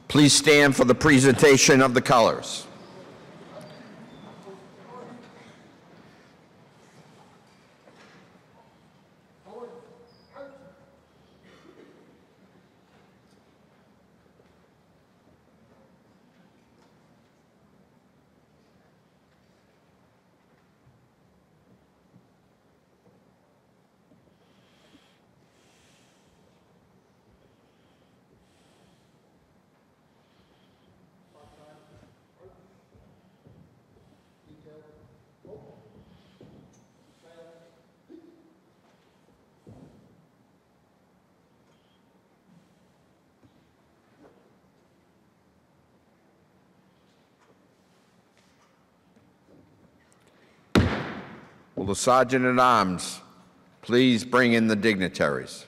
Please stand for the presentation of the colors. Will the Sergeant-at-Arms please bring in the dignitaries?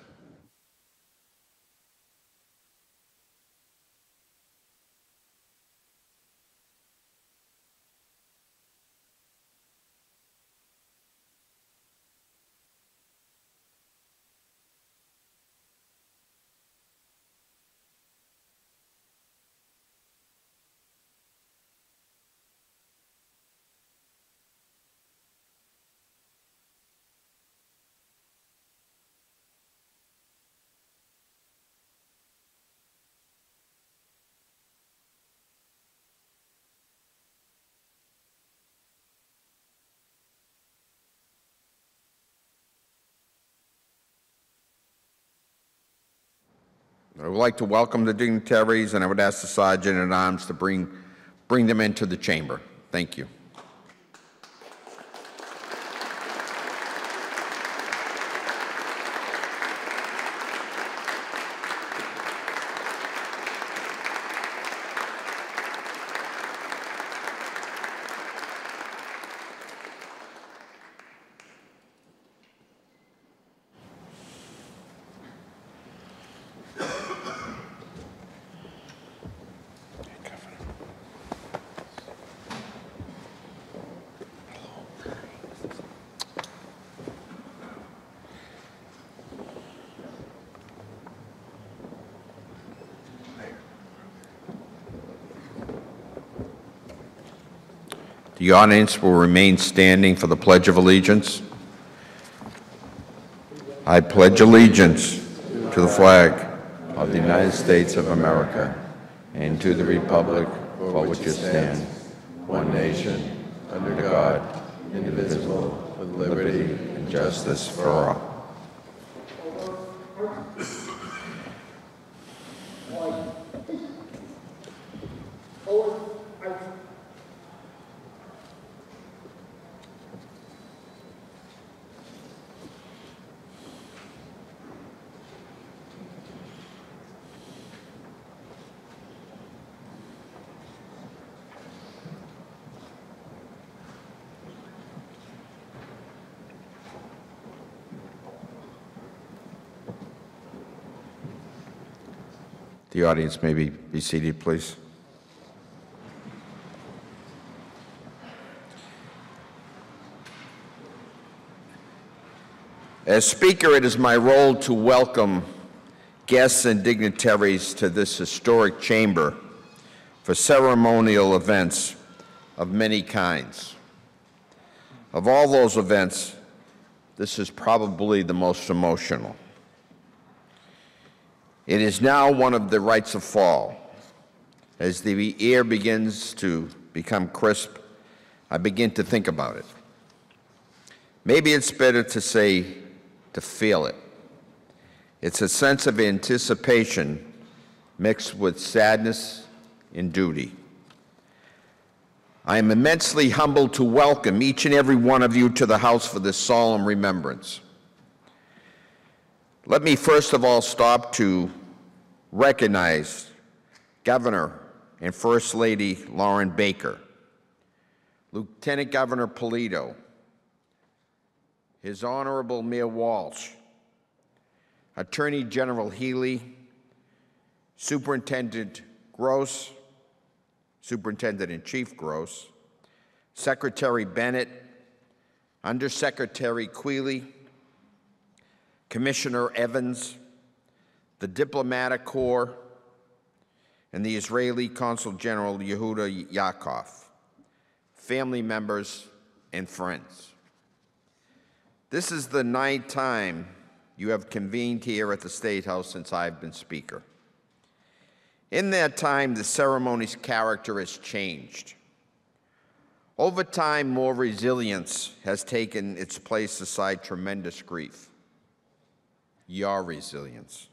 I would like to welcome the dignitaries, and I would ask the Sergeant-at-Arms to bring them into the chamber. Thank you. The audience will remain standing for the Pledge of Allegiance. I pledge allegiance to the flag of the United States of America and to the republic for which it stands, one nation, under God, indivisible, with liberty and justice for all. The audience may be seated, please. As Speaker, it is my role to welcome guests and dignitaries to this historic chamber for ceremonial events of many kinds. Of all those events, this is probably the most emotional. It is now one of the rites of fall. As the air begins to become crisp, I begin to think about it. Maybe it's better to say, to feel it. It's a sense of anticipation mixed with sadness and duty. I am immensely humbled to welcome each and every one of you to the House for this solemn remembrance. Let me first of all stop to recognize Governor and First Lady Lauren Baker, Lieutenant Governor Polito, His Honorable Mayor Walsh, Attorney General Healy, Superintendent Gross, Superintendent-in-Chief Gross, Secretary Bennett, Undersecretary Quealy, Commissioner Evans, the Diplomatic Corps, and the Israeli Consul General Yehuda Yaakov, family members, and friends. This is the 9th time you have convened here at the State House since I've been Speaker. In that time, the ceremony's character has changed. Over time, more resilience has taken its place aside tremendous grief. Your resilience.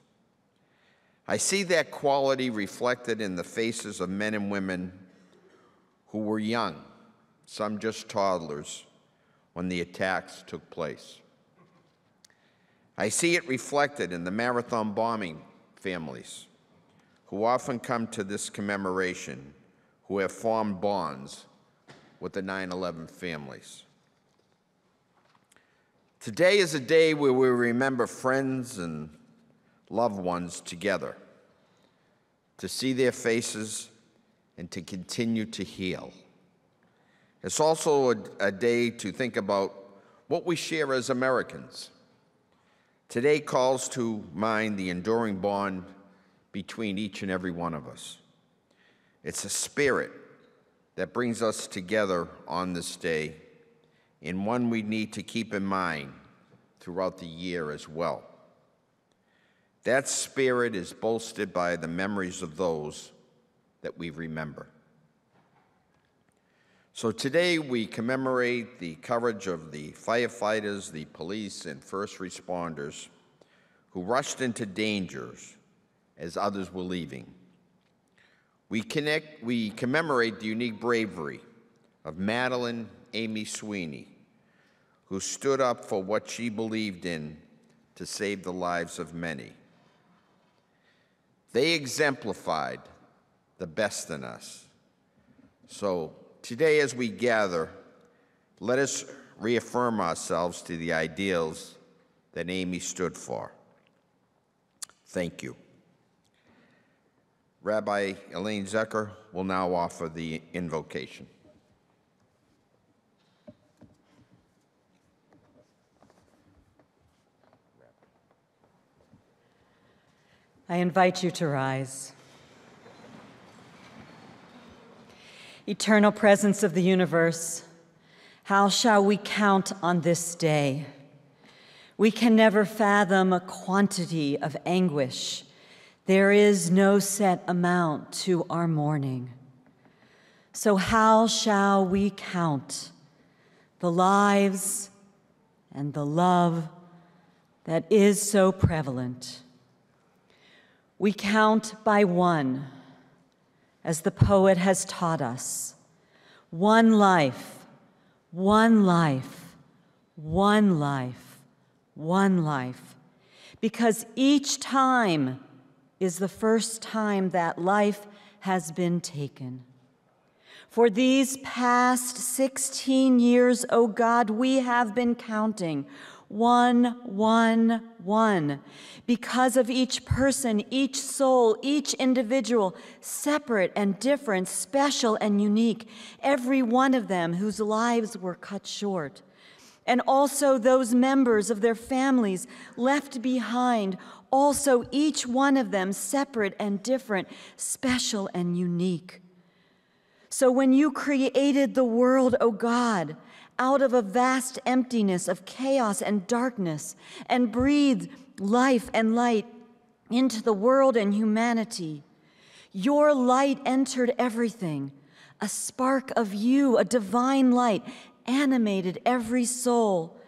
I see that quality reflected in the faces of men and women who were young, some just toddlers, when the attacks took place. I see it reflected in the marathon bombing families who often come to this commemoration, who have formed bonds with the 9/11 families. Today is a day where we remember friends and loved ones together, to see their faces and to continue to heal. It's also a day to think about what we share as Americans. Today calls to mind the enduring bond between each and every one of us. It's a spirit that brings us together on this day, and one we need to keep in mind throughout the year as well. That spirit is bolstered by the memories of those that we remember. So today we commemorate the courage of the firefighters, the police, and first responders who rushed into dangers as others were leaving. We commemorate the unique bravery of Madeline Amy Sweeney, who stood up for what she believed in to save the lives of many. They exemplified the best in us. So today as we gather, let us reaffirm ourselves to the ideals that Amy stood for. Thank you. Rabbi Elaine Zecker will now offer the invocation. I invite you to rise. Eternal presence of the universe, how shall we count on this day? We can never fathom a quantity of anguish. There is no set amount to our mourning. So how shall we count the lives and the love that is so prevalent? We count by one, as the poet has taught us. One life, one life, one life, one life. Because each time is the first time that life has been taken. For these past 16 years, O God, we have been counting. 1, 1, 1. Because of each person, each soul, each individual, separate and different, special and unique, every one of them whose lives were cut short. And also those members of their families left behind, also each one of them separate and different, special and unique. So when you created the world, O God, out of a vast emptiness of chaos and darkness, and breathed life and light into the world and humanity, your light entered everything. A spark of you, a divine light, animated every soul.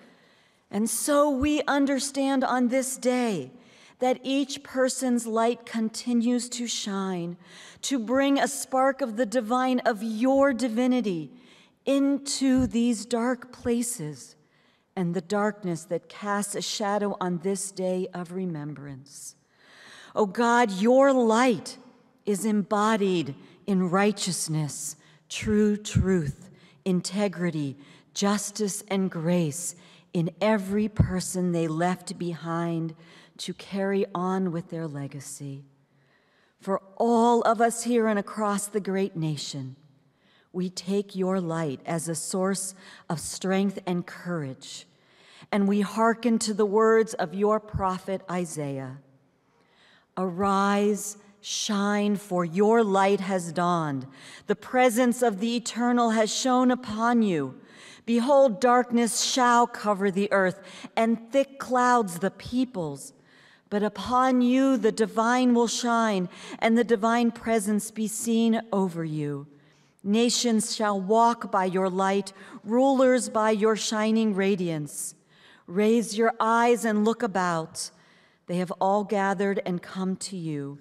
And so we understand on this day that each person's light continues to shine, to bring a spark of the divine, of your divinity, into these dark places and the darkness that casts a shadow on this day of remembrance. Oh God, your light is embodied in righteousness, true truth, integrity, justice, and grace in every person they left behind to carry on with their legacy. For all of us here and across the great nation, we take your light as a source of strength and courage, and we hearken to the words of your prophet Isaiah. Arise, shine, for your light has dawned. The presence of the Eternal has shone upon you. Behold, darkness shall cover the earth, and thick clouds the peoples. But upon you the divine will shine, and the divine presence be seen over you. Nations shall walk by your light, rulers by your shining radiance. Raise your eyes and look about. They have all gathered and come to you.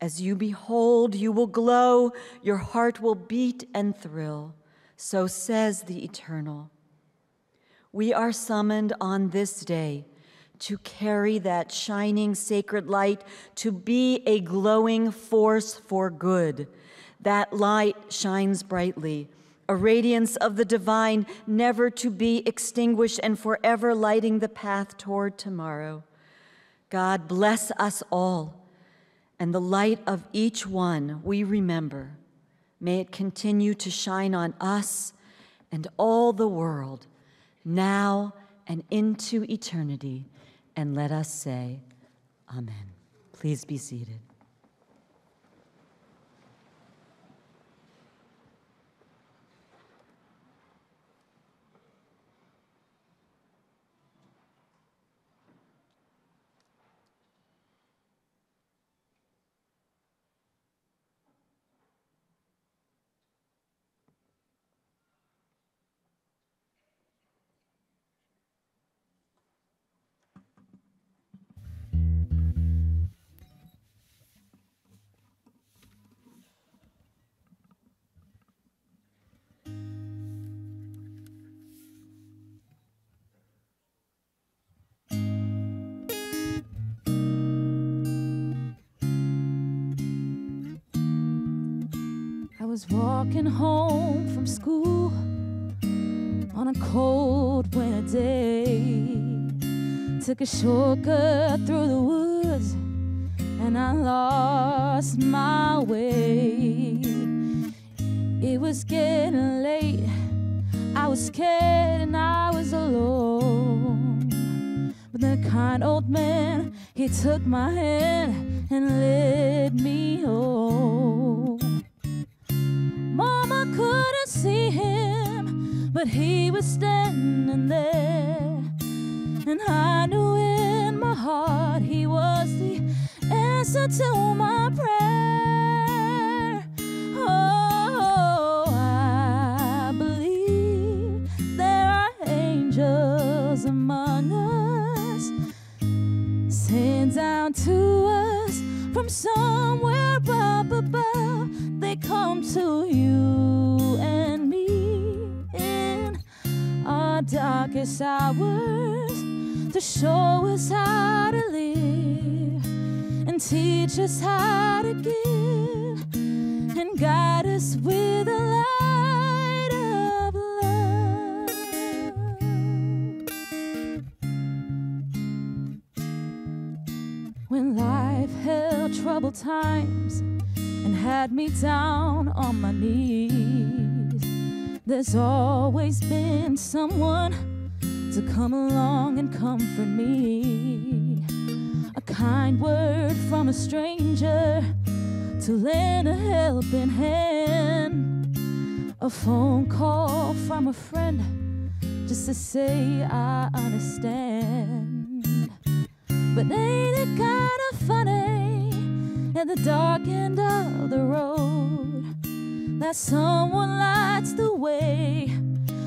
As you behold, you will glow, your heart will beat and thrill. So says the Eternal. We are summoned on this day to carry that shining sacred light, to be a glowing force for good. That light shines brightly, a radiance of the divine, never to be extinguished and forever lighting the path toward tomorrow. God bless us all, and the light of each one we remember, may it continue to shine on us and all the world, now and into eternity. And let us say, Amen. Please be seated. I was walking home from school on a cold winter day. Took a shortcut through the woods and I lost my way. It was getting late, I was scared and I was alone. But the kind old man, he took my hand and led me home. Mama couldn't see him, but he was standing there. And I knew in my heart he was the answer to my prayer. Oh, I believe there are angels among us, sent down to us from somewhere up above. They come to you and me in our darkest hours to show us how to live and teach us how to give and guide us with the light of love. When life held troubled times and had me down on my knees, there's always been someone to come along and comfort me. A kind word from a stranger to lend a helping hand. A phone call from a friend just to say I understand. But ain't it kind of funny at the dark end of the road that someone lights the way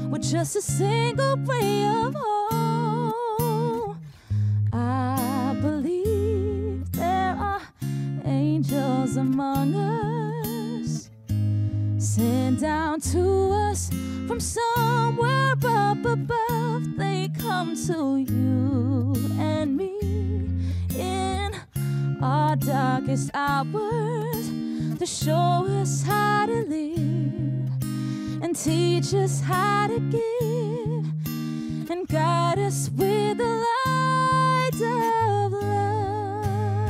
with just a single ray of hope? I believe there are angels among us, sent down to us from somewhere up above. They come to you and me in our darkest hours to show us how to live and teach us how to give and guide us with the light of love.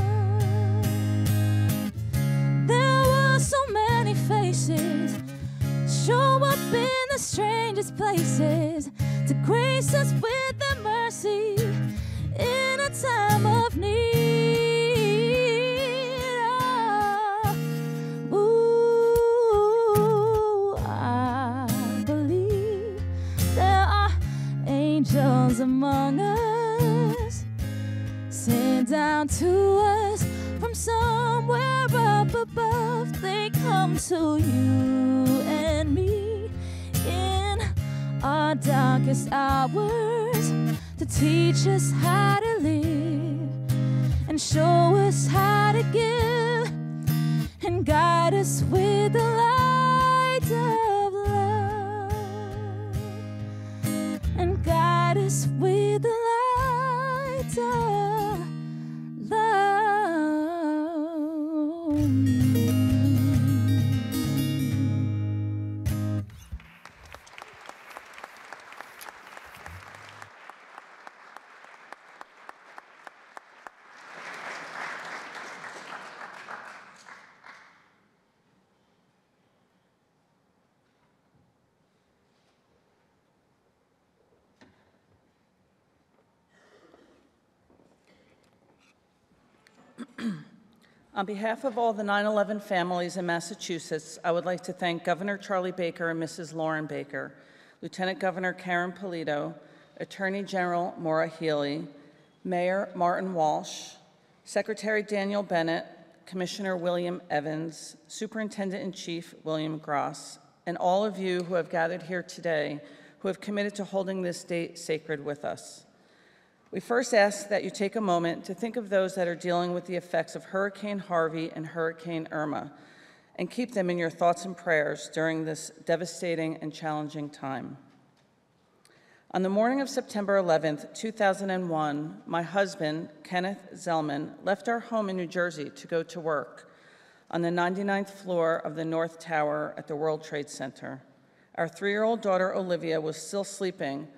There were so many faces show up in the strangest places to grace us with their mercy in a time of need. angels among us, sent down to us from somewhere up above. They come to you and me in our darkest hours to teach us how to live and show us how to give and guide us with the light of love and guide us with the light of love. On behalf of all the 9/11 families in Massachusetts, I would like to thank Governor Charlie Baker and Mrs. Lauren Baker, Lieutenant Governor Karen Polito, Attorney General Maura Healey, Mayor Martin Walsh, Secretary Daniel Bennett, Commissioner William Evans, Superintendent-in-Chief William Gross, and all of you who have gathered here today who have committed to holding this date sacred with us. We first ask that you take a moment to think of those that are dealing with the effects of Hurricane Harvey and Hurricane Irma, and keep them in your thoughts and prayers during this devastating and challenging time. On the morning of September 11th, 2001, my husband, Kenneth Zellman, left our home in New Jersey to go to work on the 99th floor of the North Tower at the World Trade Center. Our 3-year-old daughter, Olivia, was still sleeping,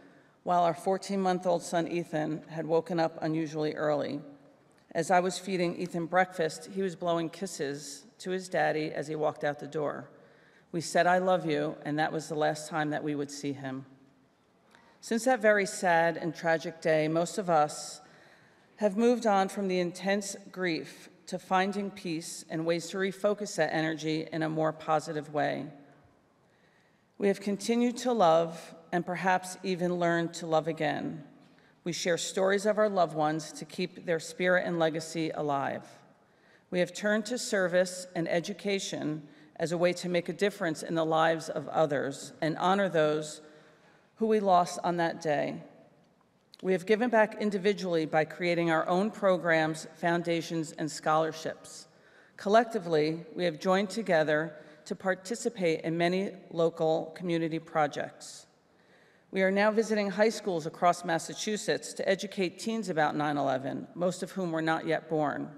while our 14-month-old son, Ethan, had woken up unusually early. As I was feeding Ethan breakfast, he was blowing kisses to his daddy as he walked out the door. We said, "I love you," and that was the last time that we would see him. Since that very sad and tragic day, most of us have moved on from the intense grief to finding peace and ways to refocus that energy in a more positive way. We have continued to love and perhaps even learn to love again. We share stories of our loved ones to keep their spirit and legacy alive. We have turned to service and education as a way to make a difference in the lives of others and honor those who we lost on that day. We have given back individually by creating our own programs, foundations, and scholarships. Collectively, we have joined together to participate in many local community projects. We are now visiting high schools across Massachusetts to educate teens about 9/11, most of whom were not yet born.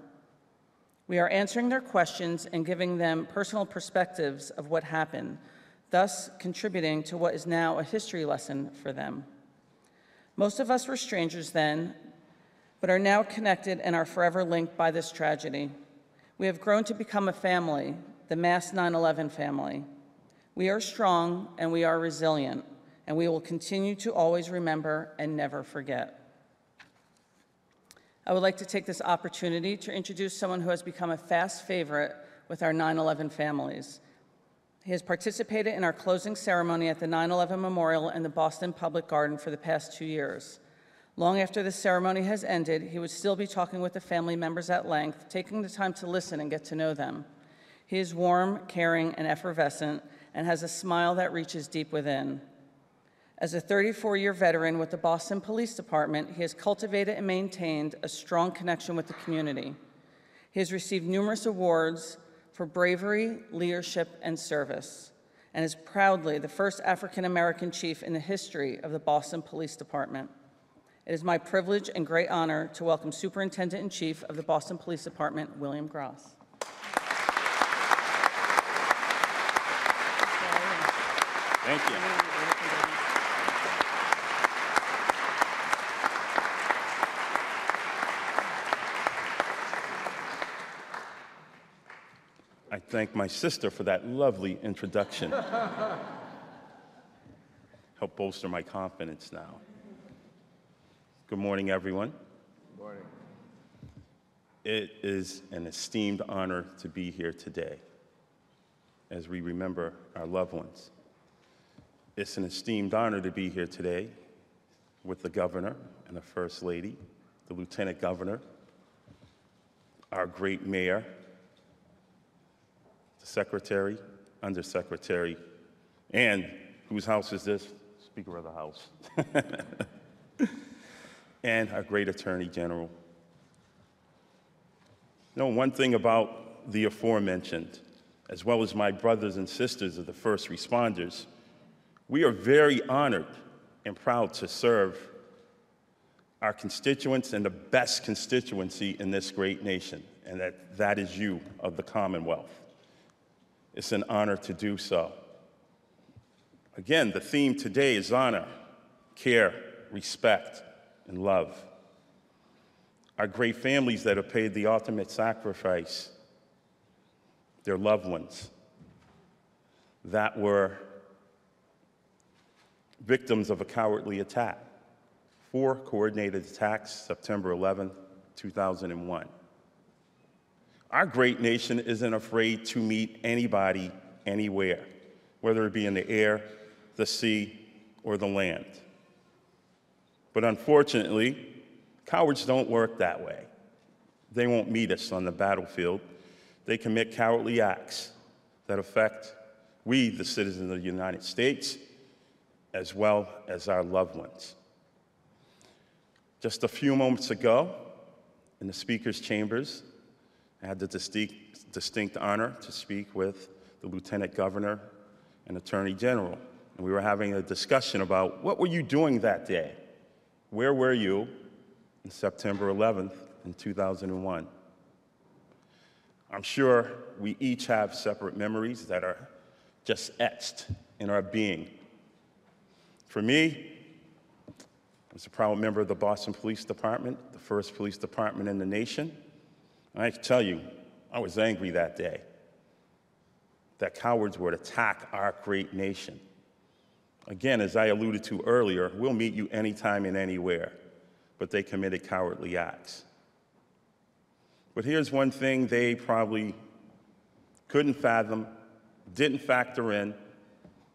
We are answering their questions and giving them personal perspectives of what happened, thus contributing to what is now a history lesson for them. Most of us were strangers then, but are now connected and are forever linked by this tragedy. We have grown to become a family, the Mass 9/11 family. We are strong and we are resilient, and we will continue to always remember and never forget. I would like to take this opportunity to introduce someone who has become a fast favorite with our 9/11 families. He has participated in our closing ceremony at the 9/11 Memorial and the Boston Public Garden for the past 2 years. Long after the ceremony has ended, he would still be talking with the family members at length, taking the time to listen and get to know them. He is warm, caring, and effervescent, and has a smile that reaches deep within. As a 34-year veteran with the Boston Police Department, he has cultivated and maintained a strong connection with the community. He has received numerous awards for bravery, leadership, and service, and is proudly the first African-American chief in the history of the Boston Police Department. It is my privilege and great honor to welcome Superintendent-in-Chief of the Boston Police Department, William Gross. Thank you. I thank my sister for that lovely introduction. Help bolster my confidence now. Good morning, everyone. Good morning. It is an esteemed honor to be here today as we remember our loved ones. It's an esteemed honor to be here today with the governor and the first lady, the lieutenant governor, our great mayor, the secretary, undersecretary, and whose house is this? Speaker of the House. And our great attorney general. You know, one thing about the aforementioned, as well as my brothers and sisters of the first responders, we are very honored and proud to serve our constituents and the best constituency in this great nation, and that is you of the Commonwealth. It's an honor to do so. Again, the theme today is honor, care, respect, and love. Our great families that have paid the ultimate sacrifice, their loved ones that were victims of a cowardly attack. 4 coordinated attacks, September 11th, 2001. Our great nation isn't afraid to meet anybody, anywhere, whether it be in the air, the sea, or the land. But unfortunately, cowards don't work that way. They won't meet us on the battlefield. They commit cowardly acts that affect we, the citizens of the United States, as well as our loved ones. Just a few moments ago, in the Speaker's chambers, I had the distinct honor to speak with the Lieutenant Governor and Attorney General. And we were having a discussion about what were you doing that day? Where were you on September 11th in 2001? I'm sure we each have separate memories that are just etched in our being. For me, I was a proud member of the Boston Police Department, the first police department in the nation. And I can tell you, I was angry that day that cowards would attack our great nation. Again, as I alluded to earlier, we'll meet you anytime and anywhere, but they committed cowardly acts. But here's one thing they probably couldn't fathom, didn't factor in,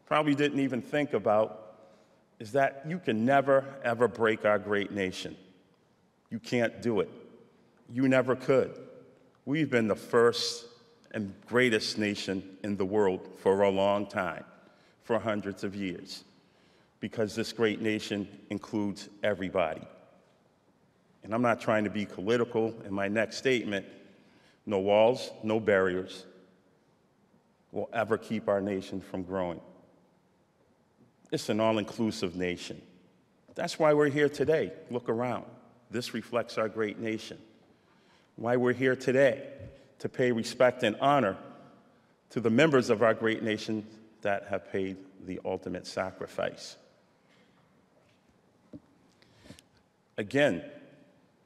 probably didn't even think about, is that you can never, ever break our great nation. You can't do it. You never could. We've been the first and greatest nation in the world for a long time, for hundreds of years, because this great nation includes everybody. And I'm not trying to be political in my next statement. No walls, no barriers will ever keep our nation from growing. It's an all-inclusive nation. That's why we're here today. Look around. This reflects our great nation. Why we're here today, to pay respect and honor to the members of our great nation that have paid the ultimate sacrifice. Again,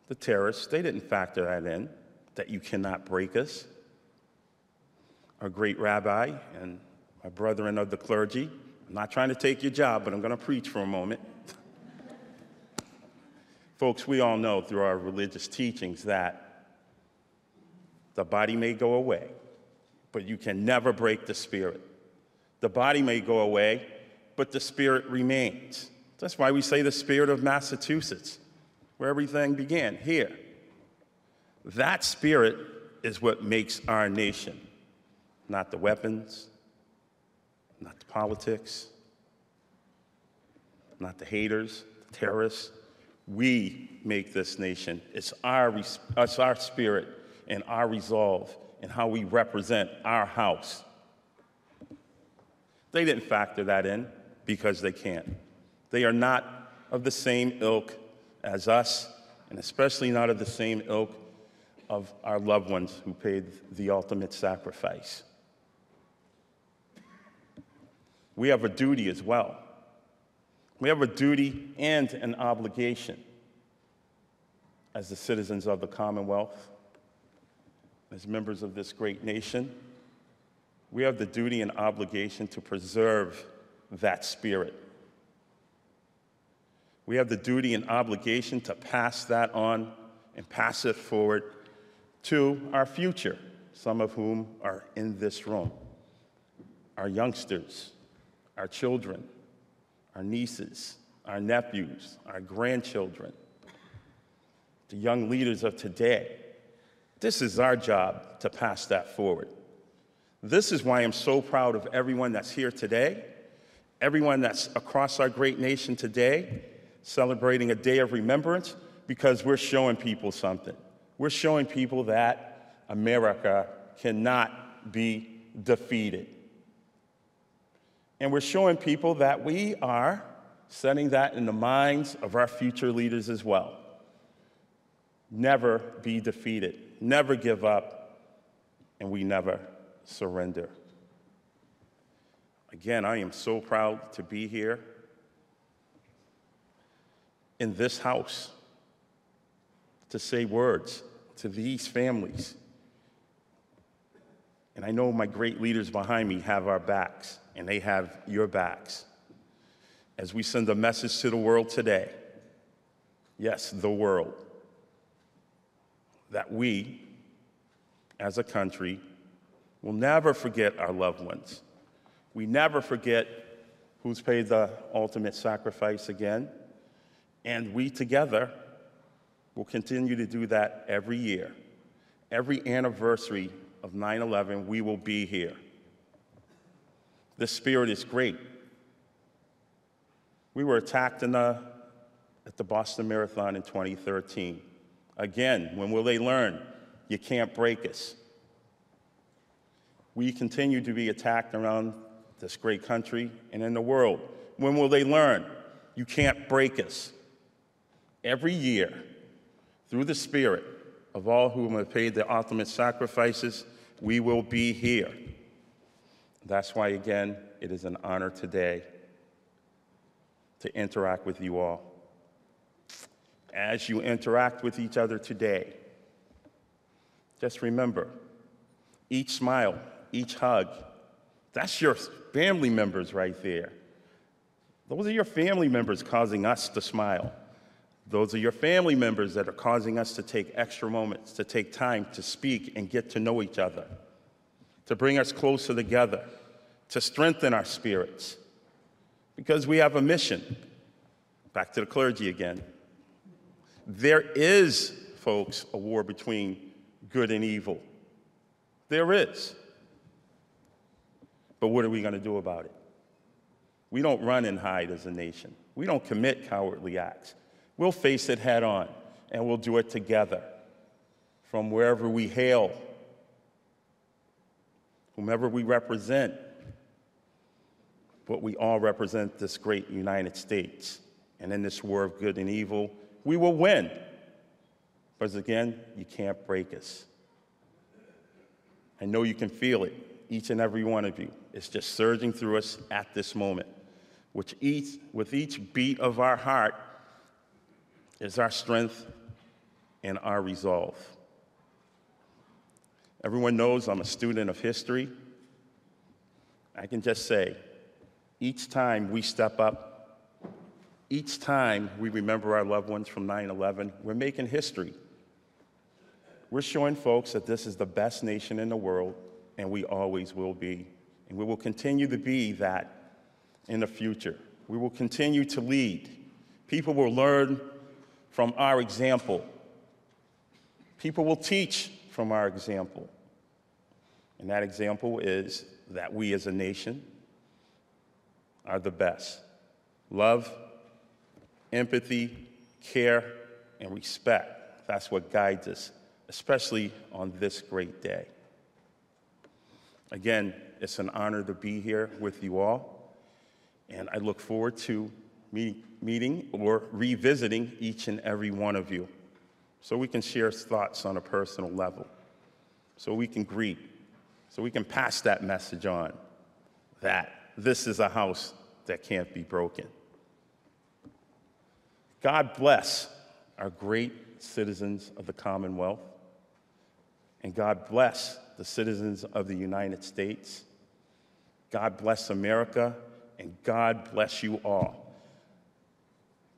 the terrorists, they didn't factor that in, that you cannot break us. Our great rabbi and my brethren of the clergy, I'm not trying to take your job, but I'm going to preach for a moment. Folks, we all know through our religious teachings that the body may go away, but you can never break the spirit. The body may go away, but the spirit remains. That's why we say the spirit of Massachusetts, where everything began, here. That spirit is what makes our nation, not the weapons, not the politics, not the haters, the terrorists. We make this nation. It's our spirit and our resolve and how we represent our house. They didn't factor that in because they can't. They are not of the same ilk as us, and especially not of the same ilk of our loved ones who paid the ultimate sacrifice. We have a duty as well. We have a duty and an obligation as the citizens of the Commonwealth, as members of this great nation. We have the duty and obligation to preserve that spirit. We have the duty and obligation to pass that on and pass it forward to our future, some of whom are in this room, our youngsters, our children, our nieces, our nephews, our grandchildren, the young leaders of today. This is our job to pass that forward. This is why I'm so proud of everyone that's here today, everyone that's across our great nation today, celebrating a day of remembrance, because we're showing people something. We're showing people that America cannot be defeated. And we're showing people that we are setting that in the minds of our future leaders as well. Never be defeated, never give up, and we never surrender. Again, I am so proud to be here in this house to say words to these families. And I know my great leaders behind me have our backs, and they have your backs. As we send a message to the world today, yes, the world, that we, as a country, will never forget our loved ones. We never forget who's paid the ultimate sacrifice again, and we together will continue to do that every year. Every anniversary of 9/11, we will be here. The spirit is great. We were attacked at the Boston Marathon in 2013. Again, when will they learn? You can't break us. We continue to be attacked around this great country and in the world. When will they learn? You can't break us. Every year, through the spirit of all whom have paid the ultimate sacrifices, we will be here. That's why, again, it is an honor today to interact with you all. As you interact with each other today, just remember, each smile, each hug, that's your family members right there. Those are your family members causing us to smile. Those are your family members that are causing us to take extra moments, to take time to speak and get to know each other, to bring us closer together, to strengthen our spirits, because we have a mission. Back to the clergy again. There is, folks, a war between good and evil. There is. But what are we going to do about it? We don't run and hide as a nation. We don't commit cowardly acts. We'll face it head on, and we'll do it together from wherever we hail, whomever we represent. But we all represent this great United States. And in this war of good and evil, we will win. But again, you can't break us. I know you can feel it, each and every one of you. It's just surging through us at this moment. With each beat of our heart is our strength and our resolve. Everyone knows I'm a student of history. I can just say, each time we step up, each time we remember our loved ones from 9/11, we're making history. We're showing folks that this is the best nation in the world, and we always will be. And we will continue to be that in the future. We will continue to lead. People will learn from our example. People will teach from our example. And that example is that we as a nation are the best. Love, empathy, care, and respect. That's what guides us, especially on this great day. Again, it's an honor to be here with you all, and I look forward to meeting or revisiting each and every one of you so we can share thoughts on a personal level, so we can greet, so we can pass that message on that this is a house that can't be broken. God bless our great citizens of the Commonwealth, and God bless the citizens of the United States. God bless America, and God bless you all.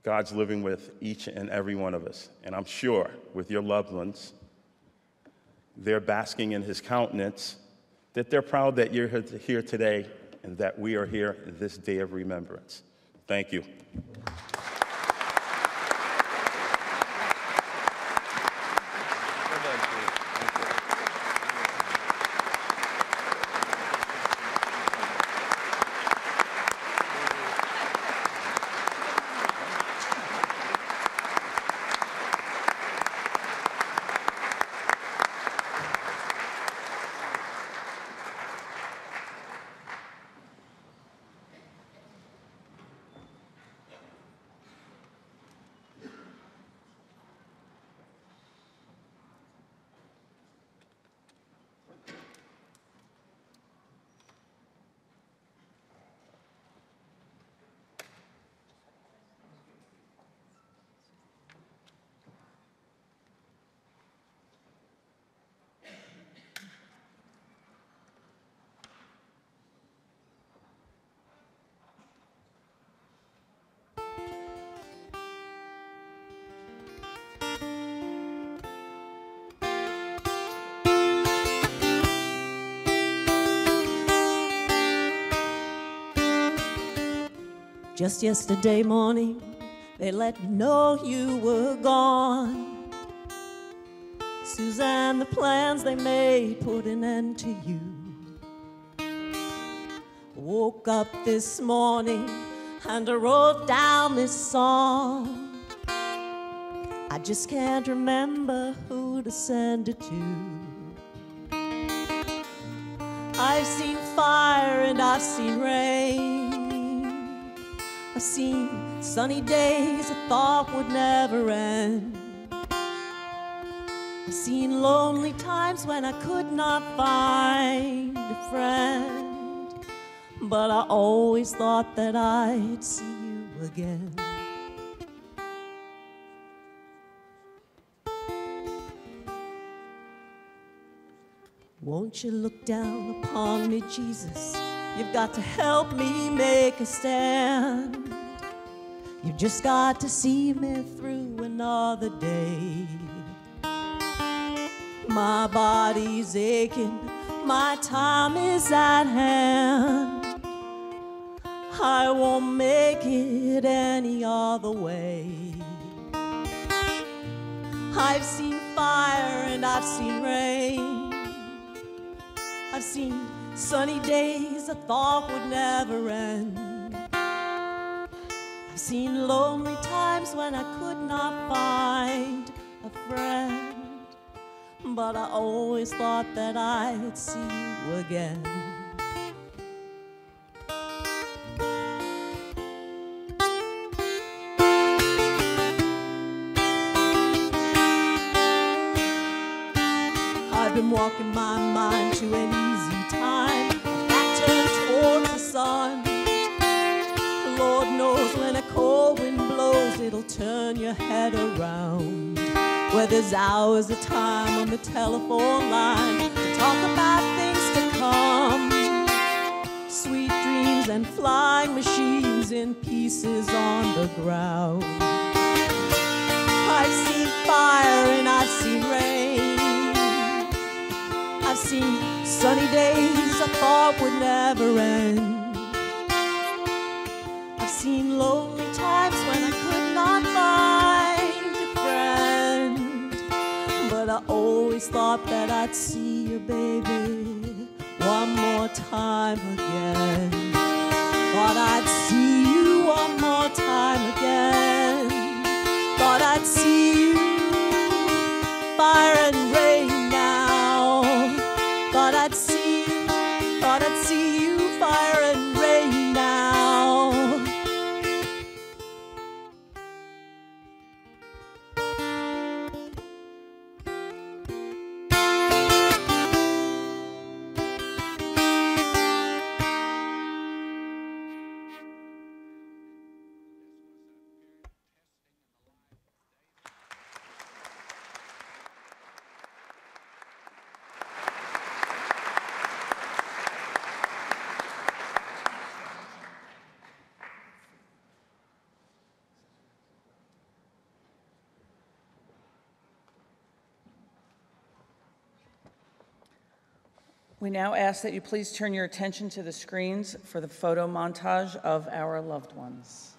God's living with each and every one of us, and I'm sure with your loved ones, they're basking in his countenance, that they're proud that you're here today and that we are here in this day of remembrance. Thank you. Just yesterday morning, they let me know you were gone. Suzanne, the plans they made put an end to you. Woke up this morning and I wrote down this song. I just can't remember who to send it to. I've seen fire and I've seen rain. I've seen sunny days I thought would never end. I've seen lonely times when I could not find a friend, but I always thought that I'd see you again. Won't you look down upon me, Jesus? You've got to help me make a stand. You've just got to see me through another day. My body's aching, my time is at hand. I won't make it any other way. I've seen fire and I've seen rain. I've seen sunny days I thought would never end. I've seen lonely times when I could not find a friend, but I always thought that I'd see you again. I've been walking my mind to an easy time, back turned towards the sun. The Lord knows when a cold wind blows, it'll turn your head around. Where there's hours of time on the telephone line to talk about things to come. Sweet dreams and flying machines in pieces on the ground. I've seen fire and I've seen rain. I've seen sunny days I thought would never end. I've seen lonely times when I could not find a friend, but I always thought that I'd see you, baby, one more time again. Thought I'd see you one more time again. Thought I'd see you, fire and rain now. Thought I'd see you, fire and rain now. We now ask that you please turn your attention to the screens for the photo montage of our loved ones.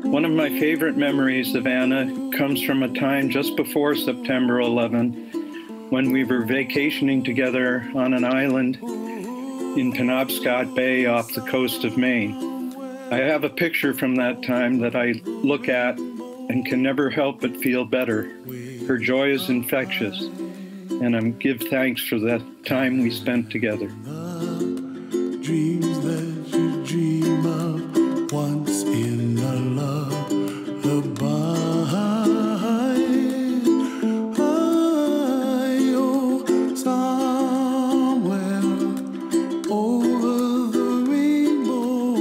One of my favorite memories of Anna comes from a time just before September 11, when we were vacationing together on an island in Penobscot Bay off the coast of Maine. I have a picture from that time that I look at and can never help but feel better. Her joy is infectious, and I give thanks for that time we spent together. Dreams that you dream of once in a lullaby. Oh, somewhere over the rainbow.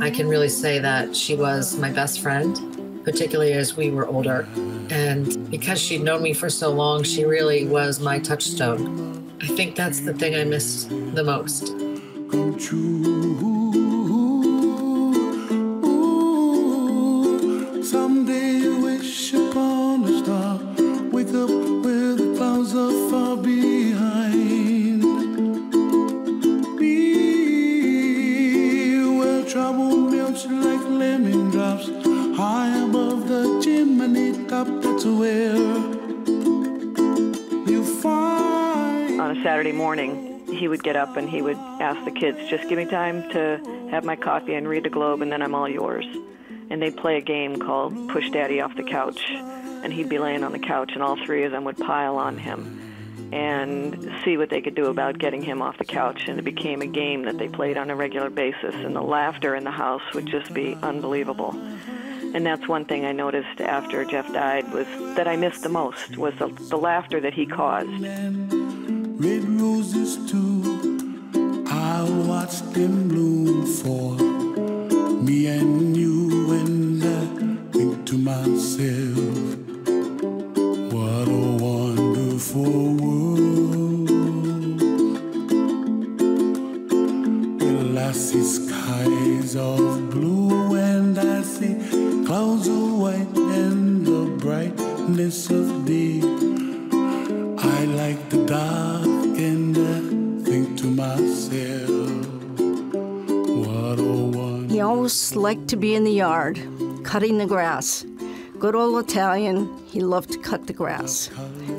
I can really say that she was my best friend. particularly as we were older. And because she'd known me for so long, she really was my touchstone. I think that's the thing I miss the most. Come true. Someday you wish upon a star, wake up where the clouds are far behind me, where trouble melts like lemon drops, high above the chimney top. That's where you find. On a Saturday morning, he would get up and he would ask the kids, just give me time to have my coffee and read the Globe, and then I'm all yours. And they'd play a game called Push Daddy Off the Couch, and he'd be laying on the couch, and all three of them would pile on him and see what they could do about getting him off the couch. And it became a game that they played on a regular basis, and the laughter in the house would just be unbelievable. And that's one thing I noticed after Jeff died, was that I missed the most, was the laughter that he caused. Red roses too, I watched them bloom for me and you, and I think to myself, what a wonderful world. Well, I see skies of blue, and I see clouds of white, and the brightness of day. I like the dark, and I think to myself, what a wonderful. He always liked to be in the yard, cutting the grass. Good old Italian, he loved to cut the grass,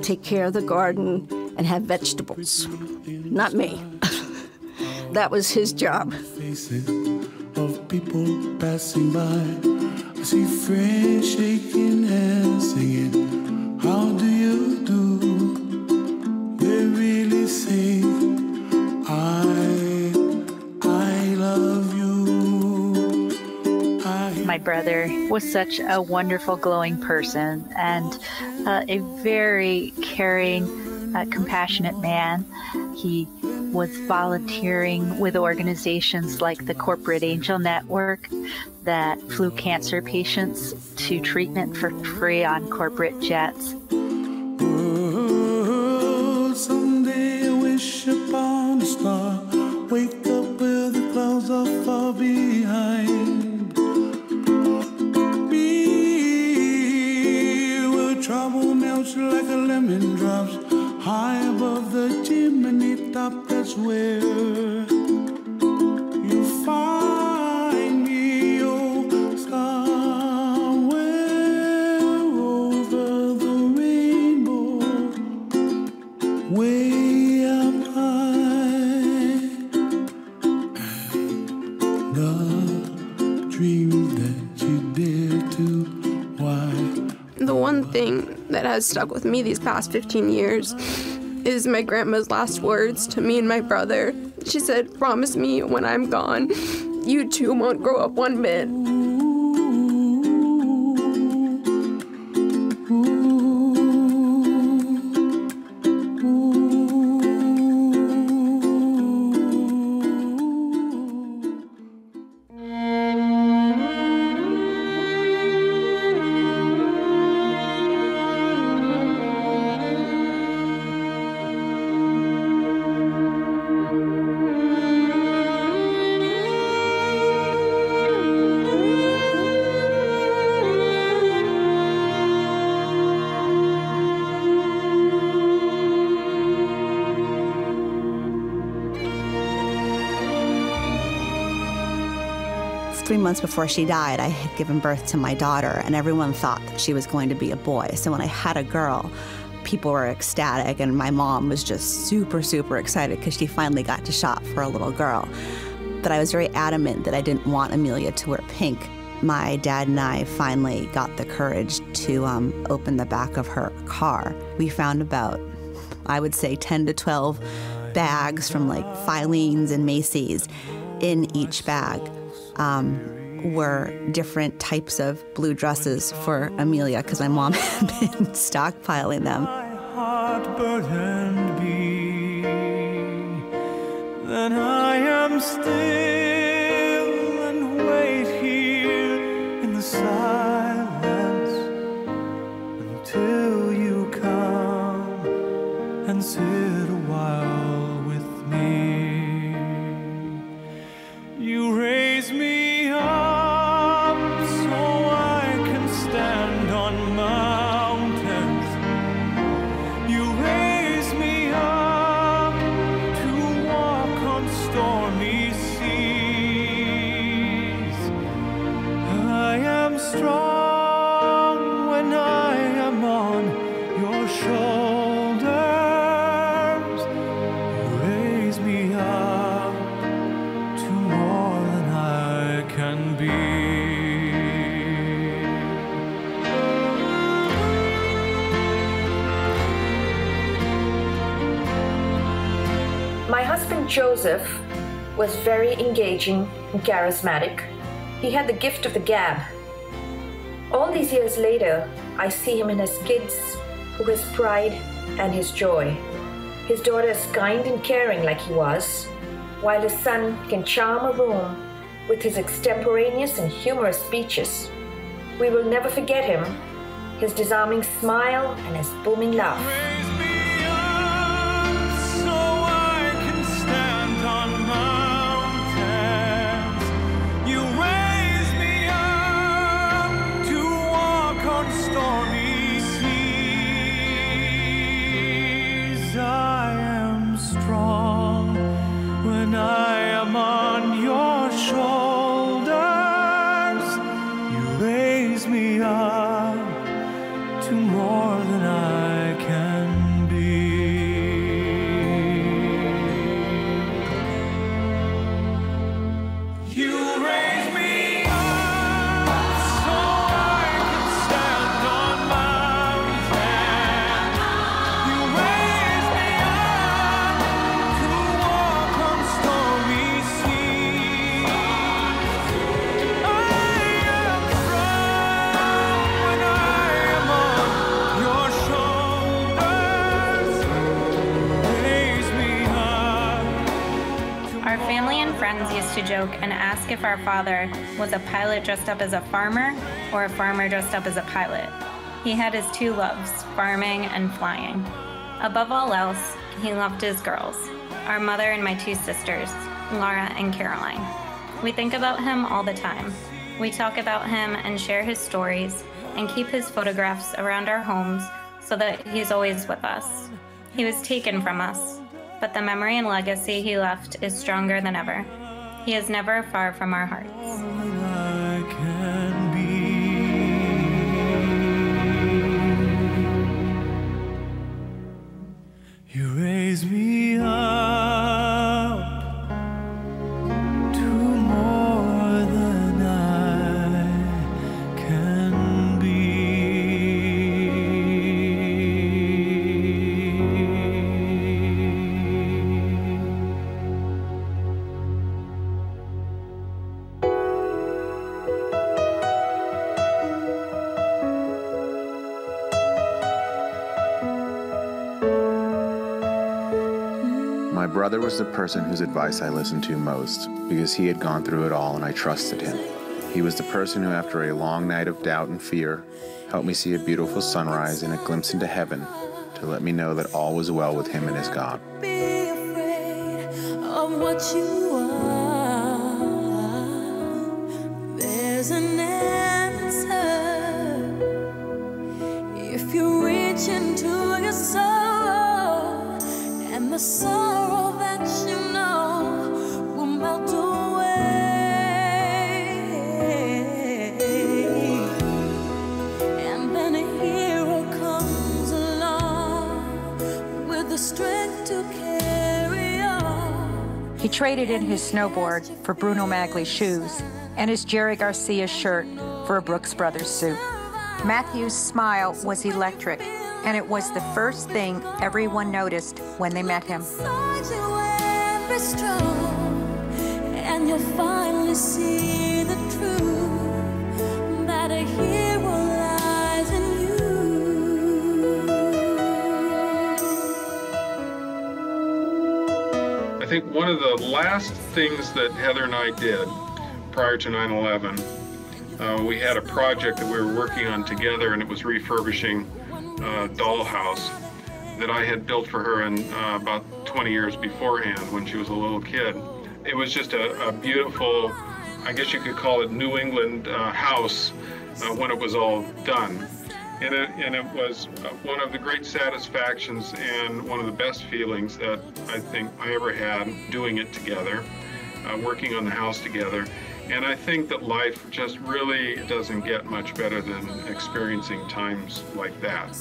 take care of the garden, and have vegetables. Not me. That was his job. Faces of people passing by, I see friends shaking hands, singing, how do you do? They really say, I love you. My brother was such a wonderful, glowing person, and a very caring, compassionate man. He was volunteering with organizations like the Corporate Angel Network that flew cancer patients to treatment for free on corporate jets. Someday I wish upon a star, wake up where the clouds are far behind me, where trouble melts like a lemon drops, high above the chimney top. That's where you find me, oh, somewhere over the rainbow, way up high, and the dreams that you dare to, why? The one thing that has stuck with me these past 15 years is my grandma's last words to me and my brother. She said, promise me when I'm gone, you two won't grow up one bit. months before she died, I had given birth to my daughter, and everyone thought that she was going to be a boy. So when I had a girl, people were ecstatic, and my mom was just super, super excited because she finally got to shop for a little girl. But I was very adamant that I didn't want Amelia to wear pink. My dad and I finally got the courage to open the back of her car. We found about, I would say, 10 to 12 bags from like Filene's and Macy's. In each bag were different types of blue dresses for Amelia because my mom had been stockpiling them. My heart burdened be, then I am still and wait here in the silence. and sit a while with me. You raise me up so I can stand on mountains. You raise me up to walk on stormy seas. I am strong when I am on your shoulders. You raise me up to more than I can be. My husband Joseph was very engaging and charismatic. He had the gift of the gab. All these years later, I see him in his kids, who his pride and his joy. His daughter is kind and caring like he was, while his son can charm a room with his extemporaneous and humorous speeches. We will never forget him, his disarming smile and his booming laugh. So I can stand on mountains. You raise me up to walk on stormy seas. I am strong when I am on your shoulders. You raise me up to more than I can be. You raise me up so I can stand on mountains. You raise me up to walk on stormy seas. I am strong when I am on your shoulders. Raise me up. Our family and friends used to joke and ask if our father was a pilot dressed up as a farmer or a farmer dressed up as a pilot. He had his two loves, farming and flying. Above all else, he loved his girls, our mother and my two sisters, Laura and Caroline. We think about him all the time. We talk about him and share his stories and keep his photographs around our homes so that he's always with us. He was taken from us, but the memory and legacy he left is stronger than ever. He is never far from our hearts. I can be. You raise me up to more than I can be. My brother was the person whose advice I listened to most because he had gone through it all and I trusted him. He was the person who, after a long night of doubt and fear, helped me see a beautiful sunrise and a glimpse into heaven to let me know that all was well with him and his God. Be afraid of what you are. There's an answer if you reach into your soul, and the sorrow that you know will melt away. And then a hero comes along with the strength to carry on. He traded in his snowboard for Bruno Magli's shoes and his Jerry Garcia shirt for a Brooks Brothers suit. Matthew's smile was electric, and it was the first thing everyone noticed when they met him. Be strong, and you'll finally see the truth that a hero lies in you. I think one of the last things that Heather and I did prior to 9/11, we had a project that we were working on together, and it was refurbishing Dollhouse. that I had built for her in about 20 years beforehand when she was a little kid. It was just a beautiful, I guess you could call it New England house when it was all done. And it was one of the great satisfactions and one of the best feelings that I think I ever had doing it together, working on the house together. And I think that life just really doesn't get much better than experiencing times like that.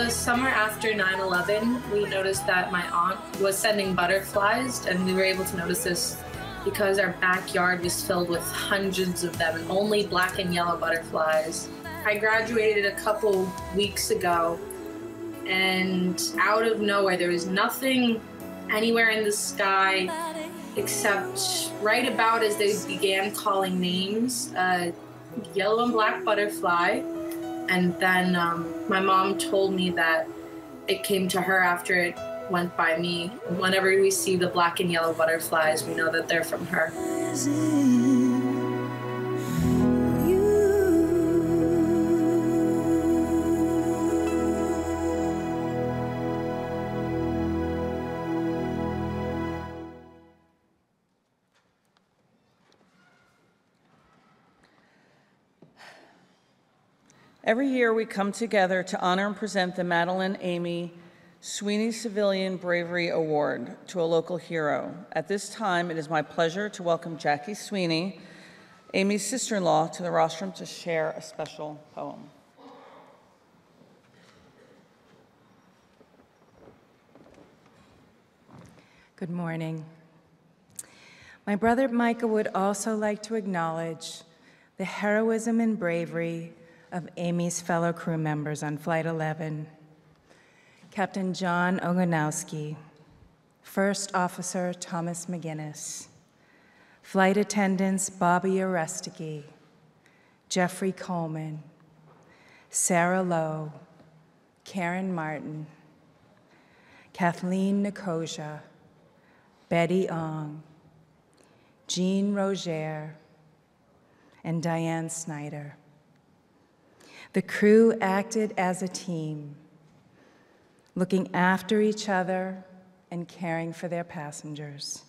Summer after 9/11, we noticed that my aunt was sending butterflies, and we were able to notice this because our backyard was filled with hundreds of them, and only black and yellow butterflies. I graduated a couple weeks ago, and out of nowhere, there was nothing anywhere in the sky except right about as they began calling names, a yellow and black butterfly. And then my mom told me that it came to her after it went by me. Whenever we see the black and yellow butterflies, we know that they're from her. Every year we come together to honor and present the Madeline Amy Sweeney Civilian Bravery Award to a local hero. At this time, it is my pleasure to welcome Jackie Sweeney, Amy's sister-in-law, to the rostrum to share a special poem. Good morning. My brother Micah would also like to acknowledge the heroism and bravery of Amy's fellow crew members on Flight 11. Captain John Ogonowski, First Officer Thomas McGinnis, Flight Attendants Bobby Arestiki, Jeffrey Coleman, Sarah Lowe, Karen Martin, Kathleen Nicosia, Betty Ong, Jean Roger, and Diane Snyder. The crew acted as a team, looking after each other and caring for their passengers.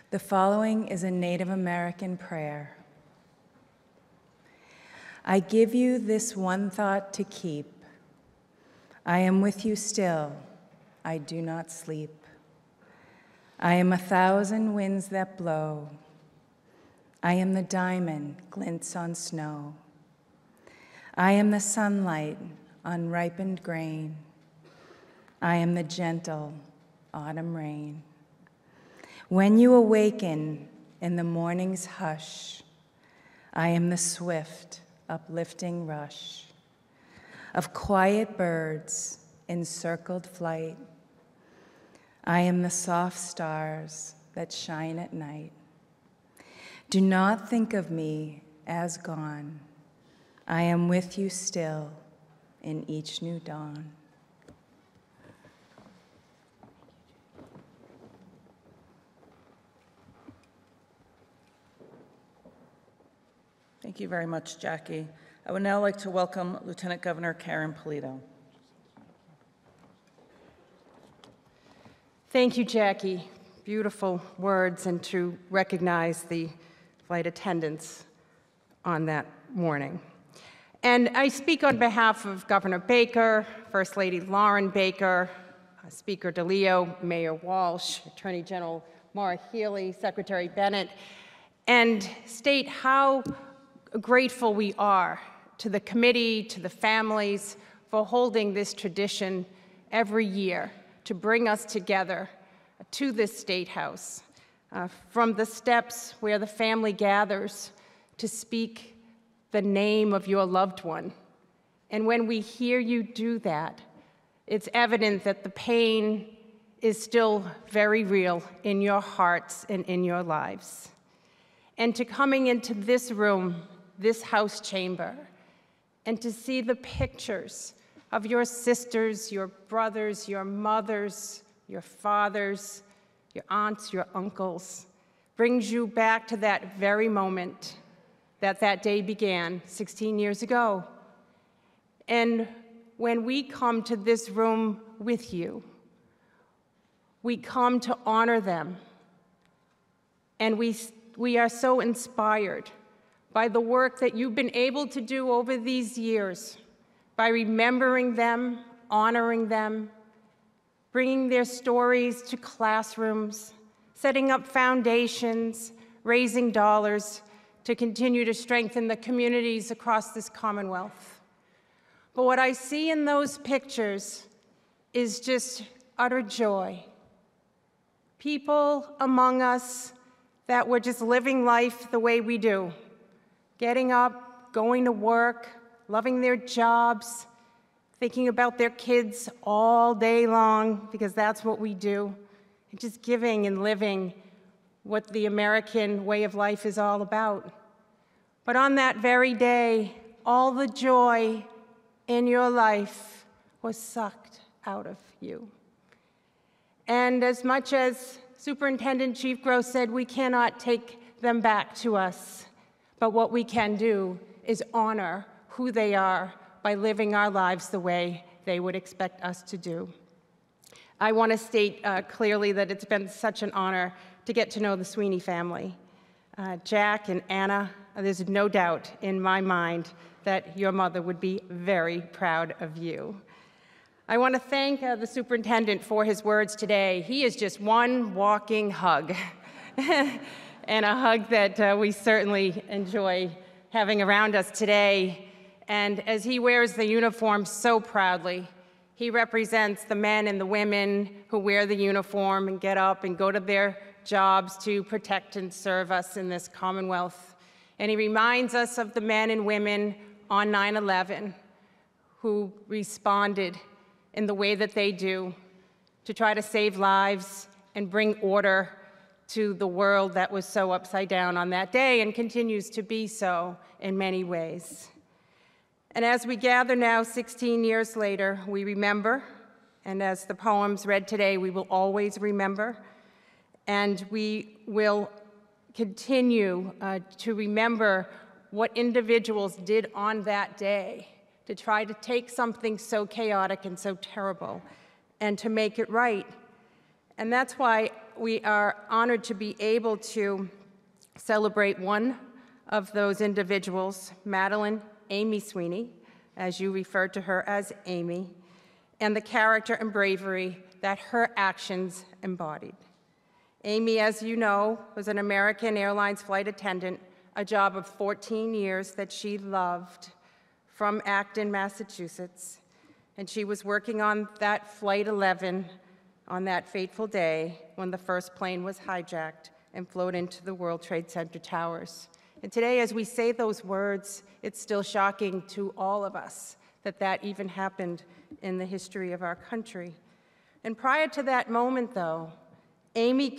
The following is a Native American prayer. I give you this one thought to keep. I am with you still. I do not sleep. I am 1,000 winds that blow. I am the diamond glints on snow. I am the sunlight on ripened grain. I am the gentle autumn rain. When you awaken in the morning's hush, I am the swift, uplifting rush of quiet birds in circled flight. I am the soft stars that shine at night. Do not think of me as gone. I am with you still in each new dawn. Thank you very much, Jackie. I would now like to welcome Lieutenant Governor Karen Polito. Thank you, Jackie. Beautiful words, and to recognize the flight attendants on that morning. And I speak on behalf of Governor Baker, First Lady Lauren Baker, Speaker DeLeo, Mayor Walsh, Attorney General Maura Healey, Secretary Bennett, and state how grateful we are to the committee, to the families, for holding this tradition every year to bring us together to this State House, from the steps where the family gathers to speak the name of your loved one. And when we hear you do that, it's evident that the pain is still very real in your hearts and in your lives. And to coming into this room, this House chamber, and to see the pictures of your sisters, your brothers, your mothers, your fathers, your aunts, your uncles, brings you back to that very moment that day began 16 years ago. And when we come to this room with you, we come to honor them. And we are so inspired by the work that you've been able to do over these years, by remembering them, honoring them, bringing their stories to classrooms, setting up foundations, raising dollars to continue to strengthen the communities across this Commonwealth. But what I see in those pictures is just utter joy. People among us that were just living life the way we do, getting up, going to work, loving their jobs, thinking about their kids all day long, because that's what we do, and just giving and living what the American way of life is all about. But on that very day, all the joy in your life was sucked out of you. And as much as Superintendent Chief Gross said, we cannot take them back to us, but what we can do is honor who they are by living our lives the way they would expect us to do. I want to state clearly that it's been such an honor to get to know the Sweeney family. Jack and Anna, there's no doubt in my mind that your mother would be very proud of you. I want to thank the superintendent for his words today. He is just one walking hug, and a hug that we certainly enjoy having around us today. And as he wears the uniform so proudly, he represents the men and the women who wear the uniform and get up and go to their jobs to protect and serve us in this Commonwealth. And he reminds us of the men and women on 9/11 who responded in the way that they do to try to save lives and bring order to the world that was so upside down on that day and continues to be so in many ways. And as we gather now 16 years later, we remember, and as the poems read today, we will always remember, and we will continue to remember what individuals did on that day to try to take something so chaotic and so terrible and to make it right. And that's why we are honored to be able to celebrate one of those individuals, Madeline Amy Sweeney, as you refer to her as Amy, and the character and bravery that her actions embodied. Amy, as you know, was an American Airlines flight attendant, a job of 14 years that she loved, from Acton, Massachusetts. And she was working on that Flight 11 on that fateful day when the first plane was hijacked and flowed into the World Trade Center towers. And today, as we say those words, it's still shocking to all of us that that even happened in the history of our country. And prior to that moment, though, Amy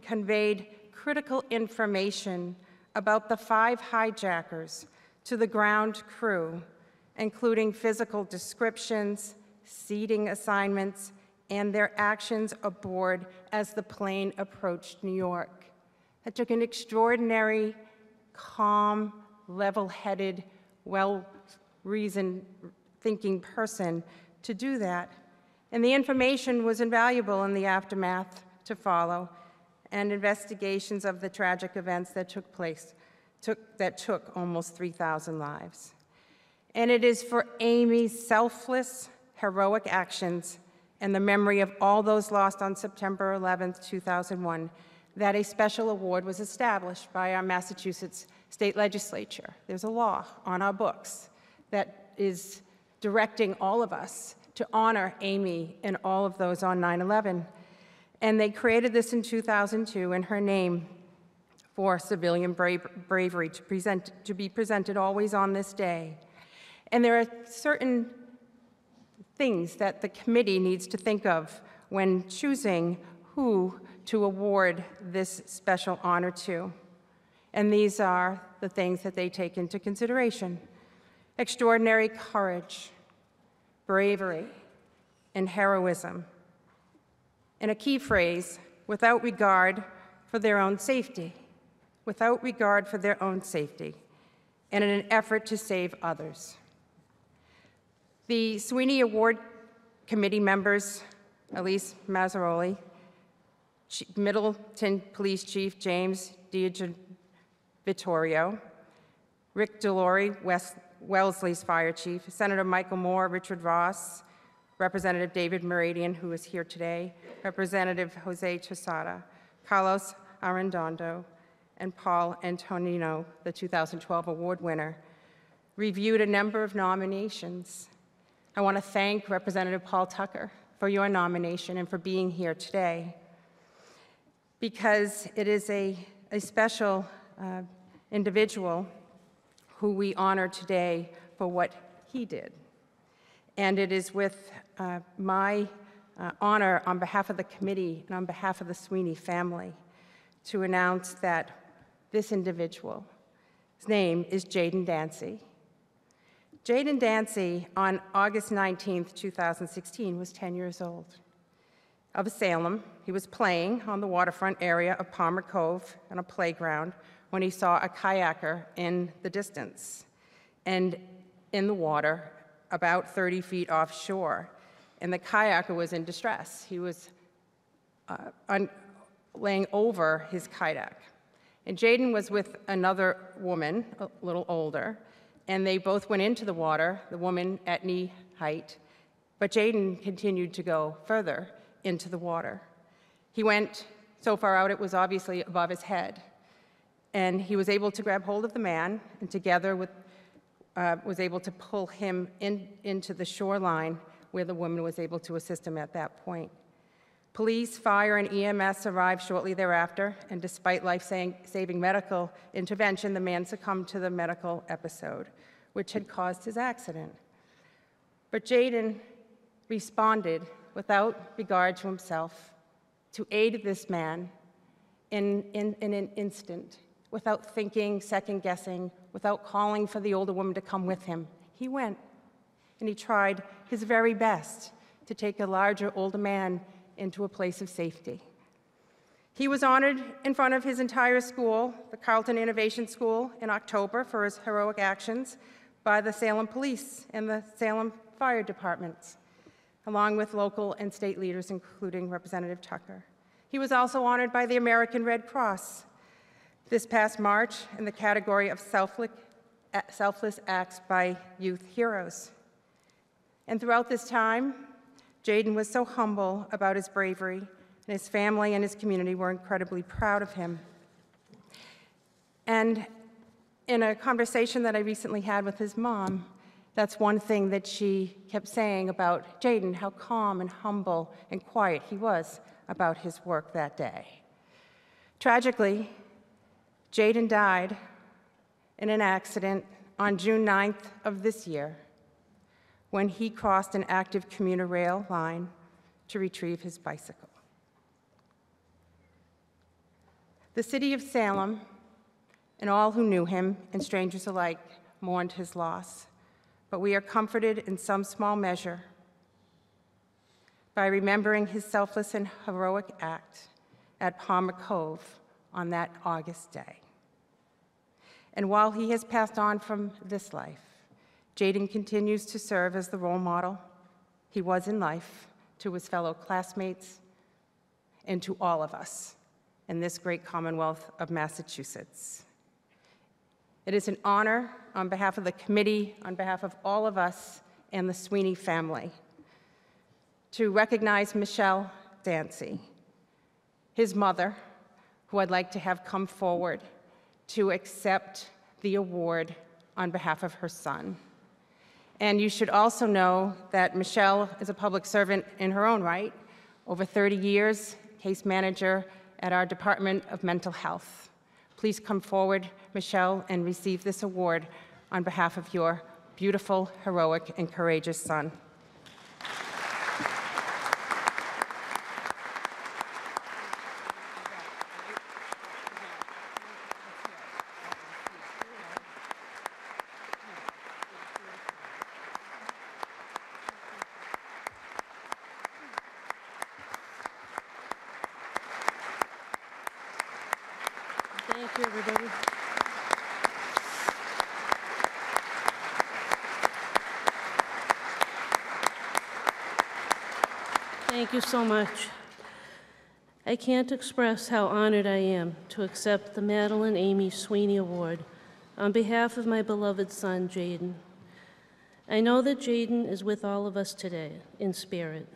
conveyed critical information about the 5 hijackers to the ground crew, including physical descriptions, seating assignments, and their actions aboard as the plane approached New York. That took an extraordinary, calm, level-headed, well-reasoned thinking person to do that. And the information was invaluable in the aftermath to follow and investigations of the tragic events that took place, that took almost 3,000 lives. And it is for Amy's selfless, heroic actions and the memory of all those lost on September 11th, 2001, that a special award was established by our Massachusetts state legislature. There's a law on our books that is directing all of us to honor Amy and all of those on 9/11. And they created this in 2002 in her name for civilian bravery to be presented always on this day. And there are certain things that the committee needs to think of when choosing who to award this special honor to. And these are the things that they take into consideration: extraordinary courage, bravery, and heroism. And a key phrase, without regard for their own safety, without regard for their own safety, and in an effort to save others. The Sweeney Award Committee members, Elise Mazzaroli, Middleton Police Chief James DiGittorio, Rick DeLore, Wellesley's Fire Chief, Senator Michael Moore, Richard Ross, Representative David Meridian, who is here today, Representative Jose Tosada, Carlos Arredondo, and Paul Antonino, the 2012 award winner, reviewed a number of nominations. I want to thank Representative Paul Tucker for your nomination and for being here today, because it is a special individual who we honor today for what he did. And it is with my honor on behalf of the committee and on behalf of the Sweeney family to announce that this individual, his name is Jaden Dancy. Jaden Dancy, on August 19th, 2016, was 10 years old. Of Salem, he was playing on the waterfront area of Palmer Cove on a playground when he saw a kayaker in the distance and in the water about 30 feet offshore. And the kayaker was in distress. He was laying over his kayak. And Jaden was with another woman, a little older, and they both went into the water, the woman at knee height, but Jaden continued to go further into the water. He went so far out it was obviously above his head, and he was able to grab hold of the man, and together was able to pull him into the shoreline where the woman was able to assist him at that point. Police, fire, and EMS arrived shortly thereafter, and despite life-saving medical intervention, the man succumbed to the medical episode, which had caused his accident. But Jaden responded without regard to himself to aid this man in an instant, without thinking, second-guessing, without calling for the older woman to come with him. He went, and he tried his very best to take a larger, older man into a place of safety. He was honored in front of his entire school, the Carleton Innovation School, in October for his heroic actions by the Salem Police and the Salem Fire Departments, along with local and state leaders, including Representative Tucker. He was also honored by the American Red Cross this past March in the category of selfless acts by youth heroes. And throughout this time, Jaden was so humble about his bravery, and his family and his community were incredibly proud of him. And in a conversation that I recently had with his mom, that's one thing that she kept saying about Jaden, how calm and humble and quiet he was about his work that day. Tragically, Jaden died in an accident on June 9th of this year when he crossed an active commuter rail line to retrieve his bicycle. The city of Salem and all who knew him, and strangers alike, mourned his loss, but we are comforted in some small measure by remembering his selfless and heroic act at Palmer Cove on that August day. And while he has passed on from this life, Jaden continues to serve as the role model he was in life to his fellow classmates and to all of us in this great Commonwealth of Massachusetts. It is an honor on behalf of the committee, on behalf of all of us and the Sweeney family, to recognize Michelle Dancy, his mother, who I'd like to have come forward to accept the award on behalf of her son. And you should also know that Michelle is a public servant in her own right, over 30 years, case manager at our Department of Mental Health. Please come forward, Michelle, and receive this award on behalf of your beautiful, heroic, and courageous son. Thank you, everybody. Thank you so much. I can't express how honored I am to accept the Madeline Amy Sweeney Award on behalf of my beloved son, Jaden. I know that Jaden is with all of us today in spirit.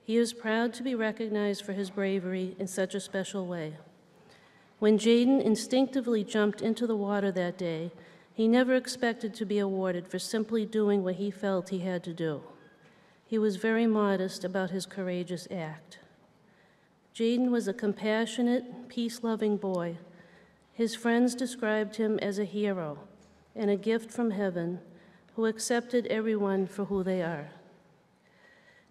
He is proud to be recognized for his bravery in such a special way. When Jaden instinctively jumped into the water that day, he never expected to be awarded for simply doing what he felt he had to do. He was very modest about his courageous act. Jaden was a compassionate, peace-loving boy. His friends described him as a hero and a gift from heaven who accepted everyone for who they are.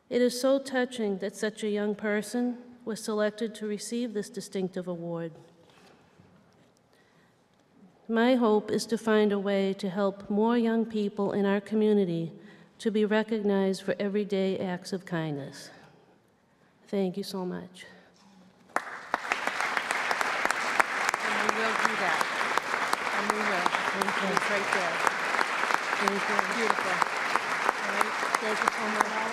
It is so touching that such a young person was selected to receive this distinctive award. My hope is to find a way to help more young people in our community to be recognized for everyday acts of kindness. Thank you so much. And we will do that. And we will. Thank you. It's right there. Thank you. Beautiful. All right. Thank you so much.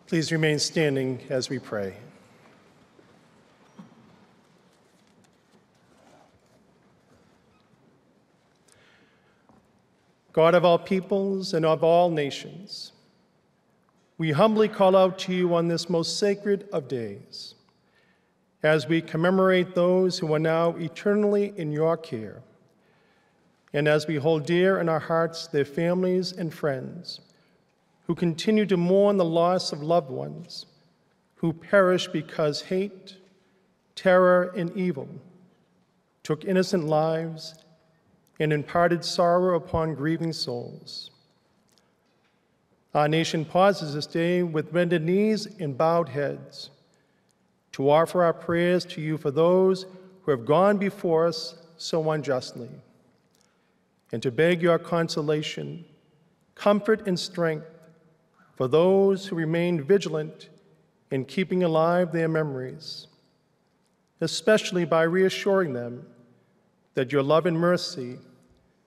Please remain standing as we pray. God of all peoples and of all nations, we humbly call out to you on this most sacred of days, as we commemorate those who are now eternally in your care, and as we hold dear in our hearts their families and friends who continue to mourn the loss of loved ones who perished because hate, terror, and evil took innocent lives and imparted sorrow upon grieving souls. Our nation pauses this day with bended knees and bowed heads to offer our prayers to you for those who have gone before us so unjustly, and to beg your consolation, comfort, and strength for those who remain vigilant in keeping alive their memories, especially by reassuring them that your love and mercy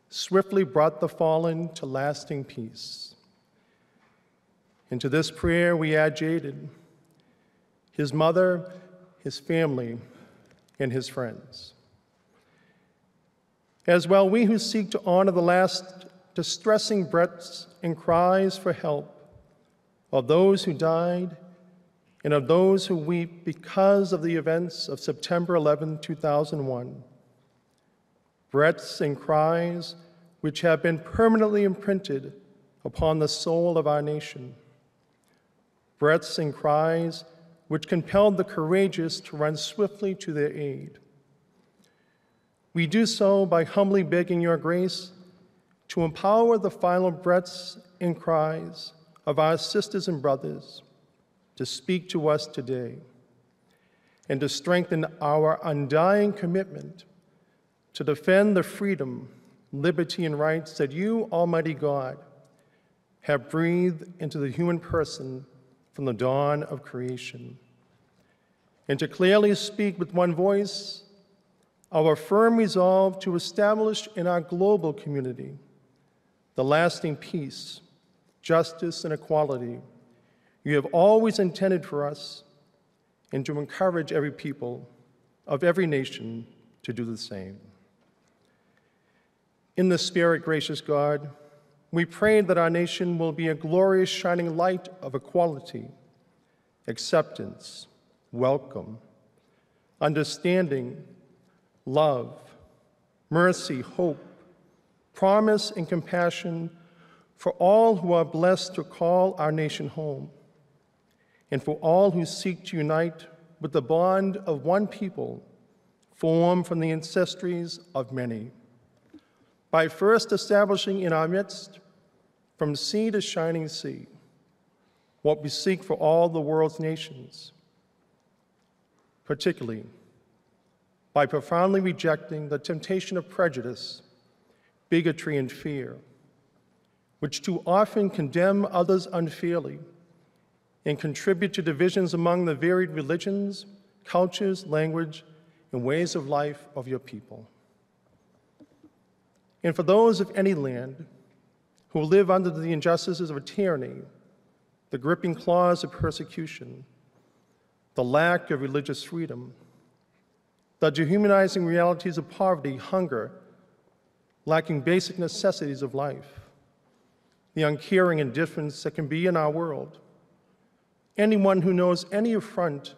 swiftly brought the fallen to lasting peace. Into this prayer we add Jaden, his mother, his family, and his friends. As well, we who seek to honor the last distressing breaths and cries for help of those who died and of those who weep because of the events of September 11, 2001. Breaths and cries which have been permanently imprinted upon the soul of our nation. Breaths and cries which compelled the courageous to run swiftly to their aid. We do so by humbly begging your grace to empower the final breaths and cries of our sisters and brothers to speak to us today, and to strengthen our undying commitment to defend the freedom, liberty, and rights that you, Almighty God, have breathed into the human person from the dawn of creation, and to clearly speak with one voice our firm resolve to establish in our global community the lasting peace, justice, and equality you have always intended for us, and to encourage every people of every nation to do the same. In the Spirit, gracious God, we pray that our nation will be a glorious shining light of equality, acceptance, welcome, understanding, love, mercy, hope, promise, and compassion for all who are blessed to call our nation home, and for all who seek to unite with the bond of one people formed from the ancestries of many, by first establishing in our midst, from sea to shining sea, what we seek for all the world's nations, particularly by profoundly rejecting the temptation of prejudice, bigotry, and fear, which too often condemn others unfairly and contribute to divisions among the varied religions, cultures, language, and ways of life of your people. And for those of any land who live under the injustices of tyranny, the gripping claws of persecution, the lack of religious freedom, the dehumanizing realities of poverty, hunger, lacking basic necessities of life, the uncaring indifference that can be in our world, anyone who knows any affront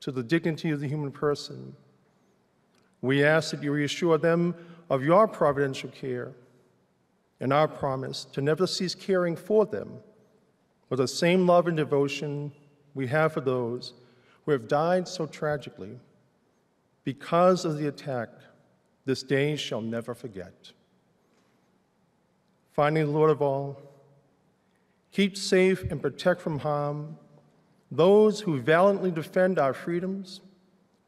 to the dignity of the human person, we ask that you reassure them of your providential care and our promise to never cease caring for them with the same love and devotion we have for those who have died so tragically because of the attack this day shall never forget. Finally, Lord of all, keep safe and protect from harm those who valiantly defend our freedoms,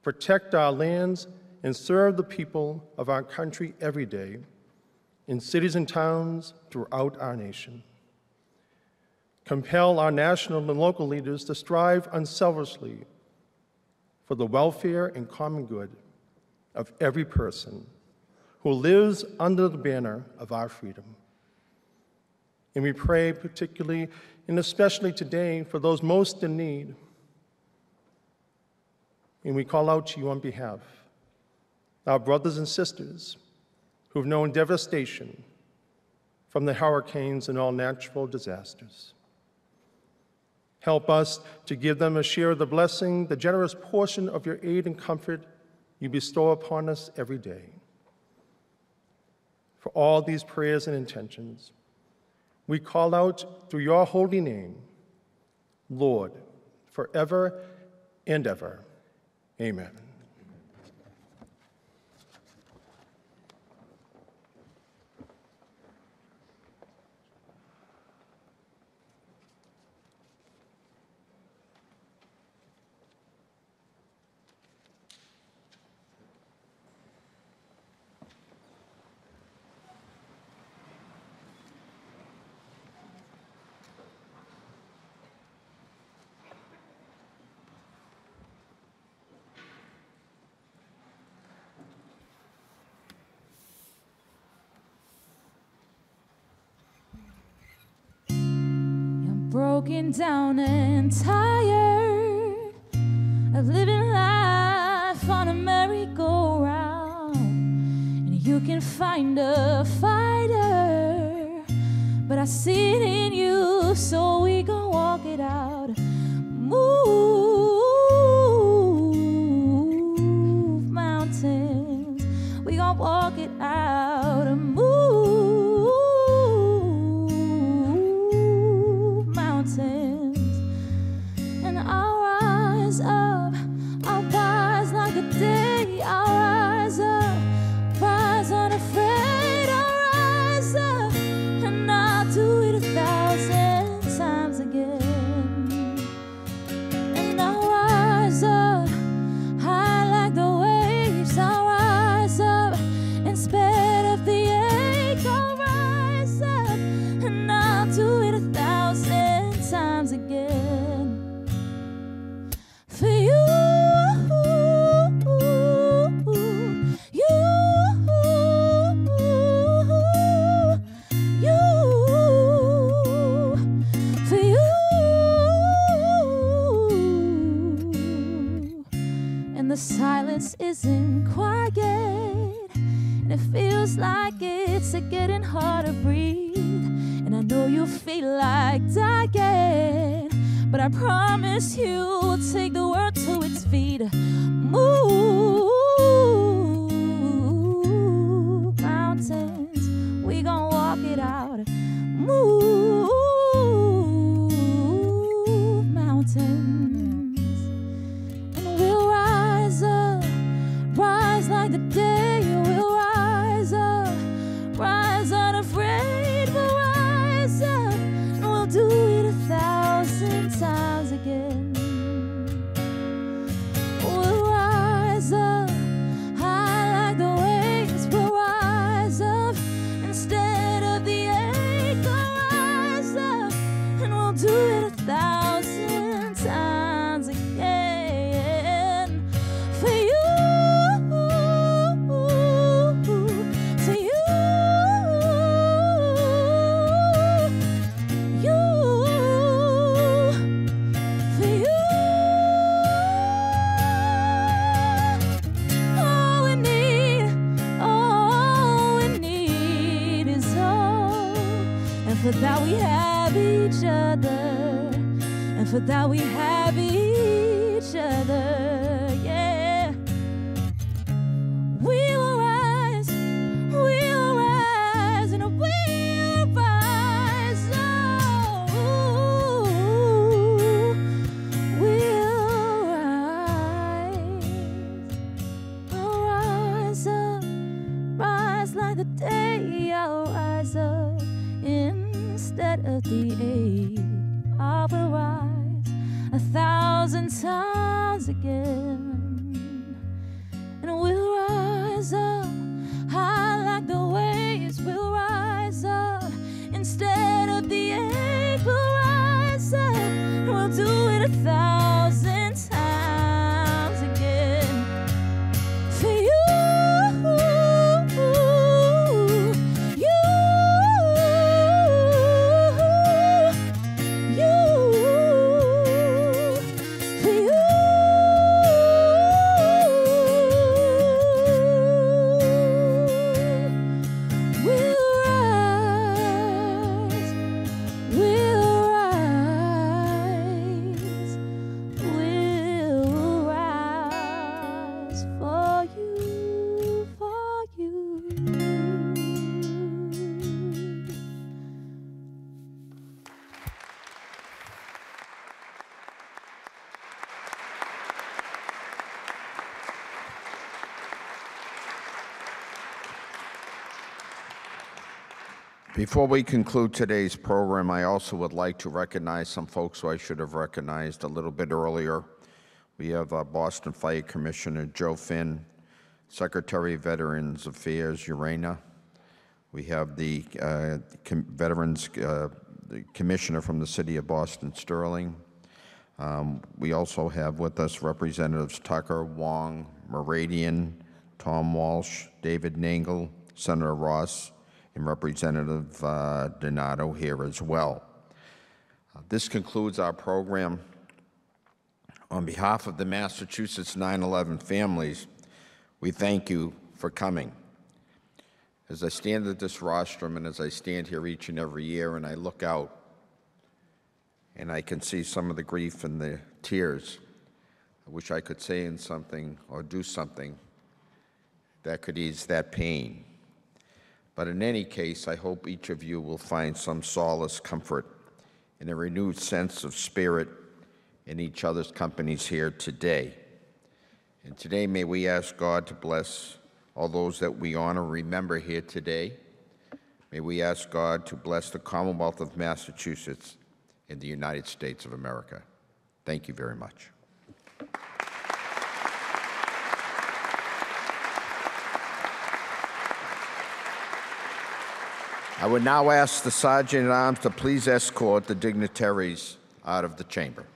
protect our lands, and serve the people of our country every day in cities and towns throughout our nation. Compel our national and local leaders to strive unselfishly for the welfare and common good of every person who lives under the banner of our freedom. And we pray particularly and especially today for those most in need. And we call out to you on behalf, our brothers and sisters who've known devastation from the hurricanes and all natural disasters. Help us to give them a share of the blessing, the generous portion of your aid and comfort you bestow upon us every day. For all these prayers and intentions, we call out through your holy name, Lord, forever and ever. Amen. Broken down and tired of living life on a merry-go-round, and you can find a fighter, but I see it in you, so we gon' walk it out. Move mountains, we gon' walk it out. And I'll rise up, I'll rise like a day, I'll rise up, rise unafraid, I'll rise up, and I'll do it 1,000 times again. And I'll rise up, high like the waves, I'll rise up, and isn't quiet, and it feels like it's getting hard to breathe. And I know you feel like dying, but I promise you will take the world to its feet. Move mountains, we gon' walk it out. Move mountains, and we'll rise up, rise like the day. We'll rise up, rise unafraid. We'll rise up, and we'll do it 1,000 times again. We'll rise up, high like the waves. We'll rise up instead of the ache. We'll rise up, and we'll do it 1,000 times again. For you, for you, you, for you. All we need is hope, and for that we have each other, and for that we have each other, yeah. We will rise, and we'll rise, oh, we'll rise. I'll rise up, rise like the day. I'll rise up instead of the ache. I will rise 1,000 times again, and we'll rise up high like the waves. We'll rise up instead of the ache. We'll rise up, and we'll do it 1,000 times again. For you, Before we conclude today's program, I also would like to recognize some folks who I should have recognized a little bit earlier. We have Boston Fire Commissioner Joe Finn, Secretary of Veterans Affairs Urena. We have the Veterans the Commissioner from the City of Boston, Sterling. We also have with us Representatives Tucker, Wong, Meridian, Tom Walsh, David Nangle, Senator Ross, and Representative Donato here as well. This concludes our program. On behalf of the Massachusetts 9/11 families, we thank you for coming. As I stand at this rostrum and as I stand here each and every year and I look out and I can see some of the grief and the tears, I wish I could say in something or do something that could ease that pain. But in any case, I hope each of you will find some solace, comfort, and a renewed sense of spirit in each other's companies here today. And today, may we ask God to bless all those that we honor and remember here today. May we ask God to bless the Commonwealth of Massachusetts and the United States of America. Thank you very much. I would now ask the Sergeant at Arms to please escort the dignitaries out of the chamber.